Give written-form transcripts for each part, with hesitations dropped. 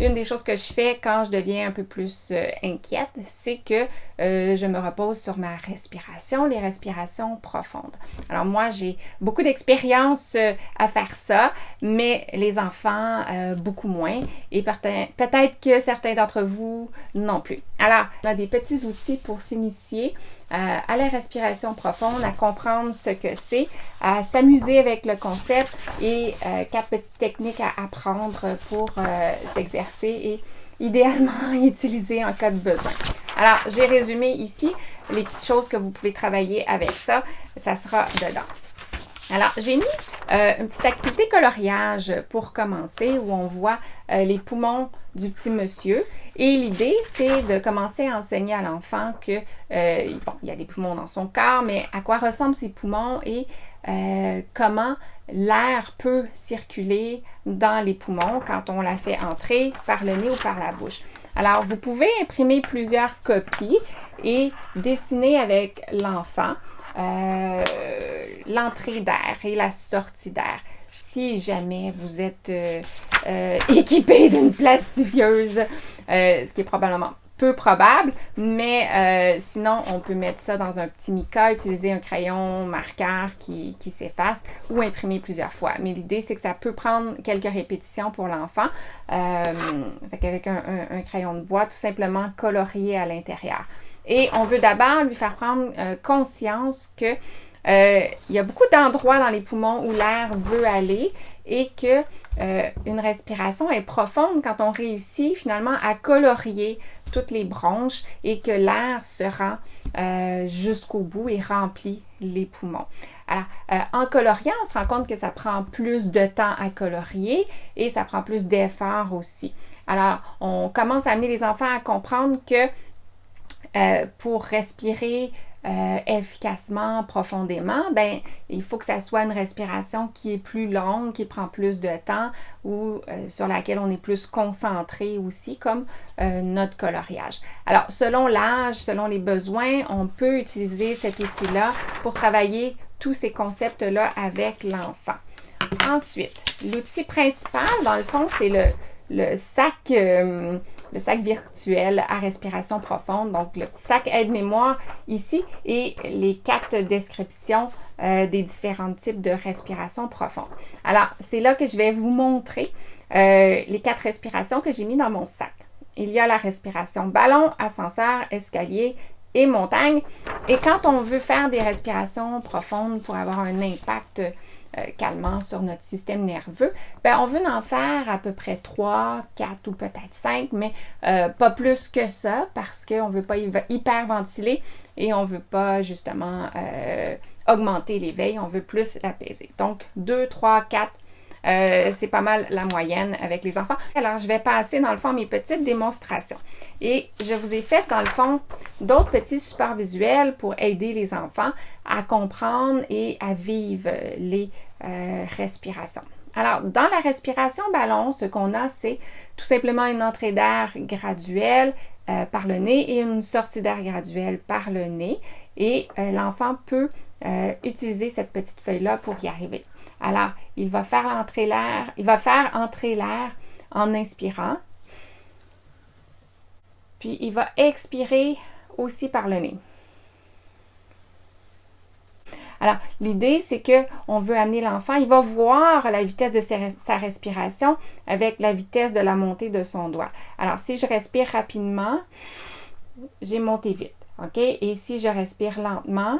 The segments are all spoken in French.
une des choses que je fais quand je deviens un peu plus inquiète, c'est que je me repose sur ma respiration, les respirations profondes. Alors moi, j'ai beaucoup d'expérience à faire ça, mais les enfants, beaucoup moins. Et peut-être que certains d'entre vous non plus. Alors, on a des petits outils pour s'initier à la respiration profonde, à comprendre ce que c'est, à s'amuser avec le concept et 4 petites techniques à apprendre pour s'exercer et idéalement utiliser en cas de besoin. Alors, j'ai résumé ici les petites choses que vous pouvez travailler avec ça. Ça sera dedans. Alors, j'ai mis une petite activité coloriage pour commencer où on voit les poumons du petit monsieur. Et l'idée, c'est de commencer à enseigner à l'enfant que, bon, il y a des poumons dans son corps, mais à quoi ressemblent ces poumons et comment l'air peut circuler dans les poumons quand on la fait entrer par le nez ou par la bouche. Alors, vous pouvez imprimer plusieurs copies et dessiner avec l'enfant l'entrée d'air et la sortie d'air. Si jamais vous êtes équipé d'une plastifieuse, ce qui est probablement peu probable, mais sinon, on peut mettre ça dans un petit mica, utiliser un crayon marqueur qui s'efface ou imprimer plusieurs fois. Mais l'idée, c'est que ça peut prendre quelques répétitions pour l'enfant. Avec un crayon de bois, tout simplement colorier à l'intérieur. Et on veut d'abord lui faire prendre conscience que il y a beaucoup d'endroits dans les poumons où l'air veut aller et que une respiration est profonde quand on réussit finalement à colorier toutes les bronches et que l'air se rend jusqu'au bout et remplit les poumons. Alors, en coloriant, on se rend compte que ça prend plus de temps à colorier et ça prend plus d'efforts aussi. Alors, on commence à amener les enfants à comprendre que pour respirer efficacement, profondément, ben, il faut que ça soit une respiration qui est plus longue, qui prend plus de temps ou sur laquelle on est plus concentré aussi, comme notre coloriage. Alors, selon l'âge, selon les besoins, on peut utiliser cet outil-là pour travailler tous ces concepts-là avec l'enfant. Ensuite, l'outil principal, dans le fond, c'est le sac virtuel à respiration profonde, donc le petit sac aide-mémoire ici et les 4 descriptions des différents types de respiration profonde. Alors, c'est là que je vais vous montrer les 4 respirations que j'ai mis dans mon sac. Il y a la respiration ballon, ascenseur, escalier et montagne. Et quand on veut faire des respirations profondes pour avoir un impact calmant sur notre système nerveux, ben on veut en faire à peu près 3, 4 ou peut-être 5, mais pas plus que ça parce qu'on ne veut pas hyperventiler et on ne veut pas justement augmenter l'éveil, on veut plus l'apaiser. Donc 2, 3, 4, c'est pas mal la moyenne avec les enfants. Alors, je vais passer dans le fond mes petites démonstrations. Et je vous ai fait dans le fond d'autres petits supports visuels pour aider les enfants à comprendre et à vivre les respirations. Alors, dans la respiration ballon, ce qu'on a, c'est tout simplement une entrée d'air graduelle par le nez et une sortie d'air graduelle par le nez. Et l'enfant peut utiliser cette petite feuille-là pour y arriver. Alors, il va faire entrer l'air en inspirant. Puis, il va expirer aussi par le nez. Alors, l'idée, c'est qu'on veut amener l'enfant, il va voir la vitesse de sa respiration avec la vitesse de la montée de son doigt. Alors, si je respire rapidement, j'ai monté vite, OK? Et si je respire lentement,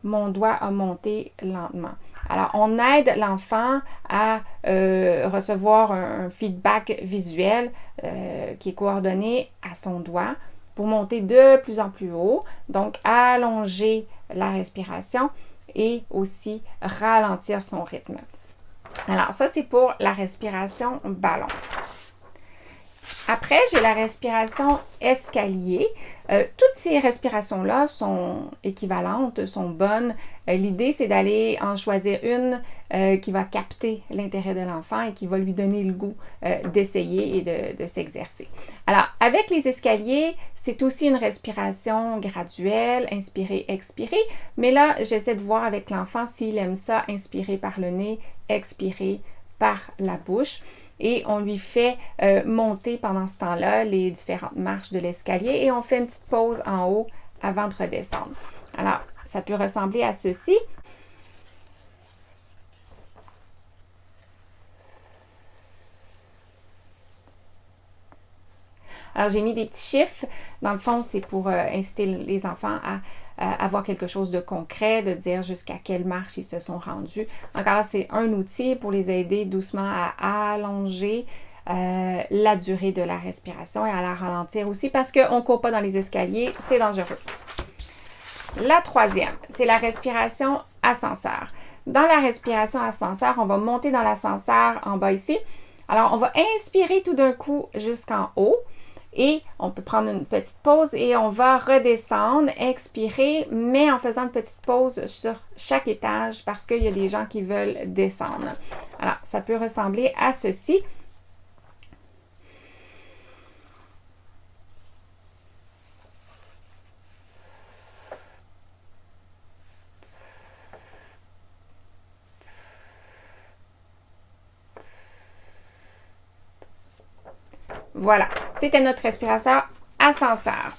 mon doigt a monté lentement. Alors, on aide l'enfant à recevoir un feedback visuel qui est coordonné à son doigt pour monter de plus en plus haut. Donc, allonger la respiration et aussi ralentir son rythme. Alors, ça, c'est pour la respiration ballon. Après, j'ai la respiration escalier. Toutes ces respirations-là sont équivalentes, sont bonnes. L'idée, c'est d'aller en choisir une qui va capter l'intérêt de l'enfant et qui va lui donner le goût d'essayer et de s'exercer. Alors, avec les escaliers, c'est aussi une respiration graduelle, inspirer, expirer. Mais là, j'essaie de voir avec l'enfant s'il aime ça, inspirer par le nez, expirer par la bouche. et on lui fait monter pendant ce temps-là les différentes marches de l'escalier et on fait une petite pause en haut avant de redescendre. Alors, ça peut ressembler à ceci. Alors, j'ai mis des petits chiffres. Dans le fond, c'est pour inciter les enfants à avoir quelque chose de concret, de dire jusqu'à quelle marche ils se sont rendus. Encore là, c'est un outil pour les aider doucement à allonger la durée de la respiration et à la ralentir aussi parce qu'on ne court pas dans les escaliers, c'est dangereux. La troisième, c'est la respiration ascenseur. Dans la respiration ascenseur, on va monter dans l'ascenseur en bas ici. Alors, on va inspirer tout d'un coup jusqu'en haut. Et on peut prendre une petite pause et on va redescendre, expirer, mais en faisant une petite pause sur chaque étage parce qu'il y a des gens qui veulent descendre. Alors, ça peut ressembler à ceci. Voilà, c'était notre respiration ascenseur.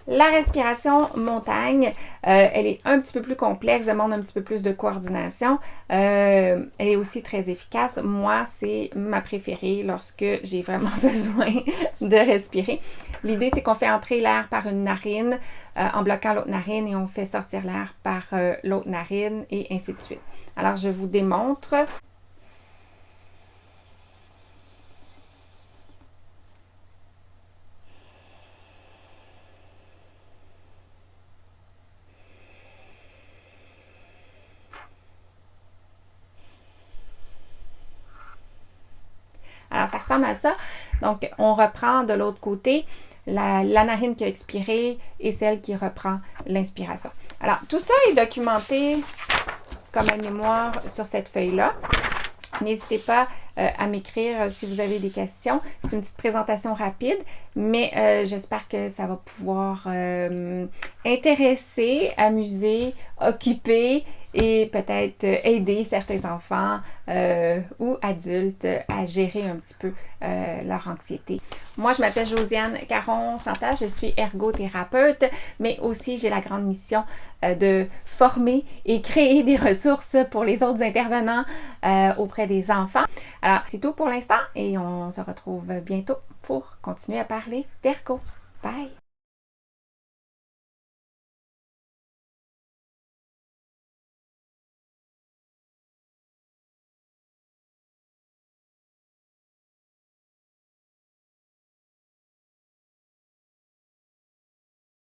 La respiration montagne, elle est un petit peu plus complexe, demande un petit peu plus de coordination. Elle est aussi très efficace. Moi, c'est ma préférée lorsque j'ai vraiment besoin de respirer. L'idée, c'est qu'on fait entrer l'air par une narine en bloquant l'autre narine et on fait sortir l'air par l'autre narine et ainsi de suite. Alors, je vous démontre. Alors, ça ressemble à ça. Donc, on reprend de l'autre côté la narine qui a expiré et celle qui reprend l'inspiration. Alors, tout ça est documenté comme un mémoire sur cette feuille-là. N'hésitez pas à m'écrire si vous avez des questions. C'est une petite présentation rapide, mais j'espère que ça va pouvoir intéresser, amuser, occuper et peut-être aider certains enfants ou adultes à gérer un petit peu leur anxiété. Moi, je m'appelle Josiane Caron-Santa, je suis ergothérapeute, mais aussi j'ai la grande mission de former et créer des ressources pour les autres intervenants auprès des enfants. Alors, c'est tout pour l'instant et on se retrouve bientôt pour continuer à parler d'ergo. Bye!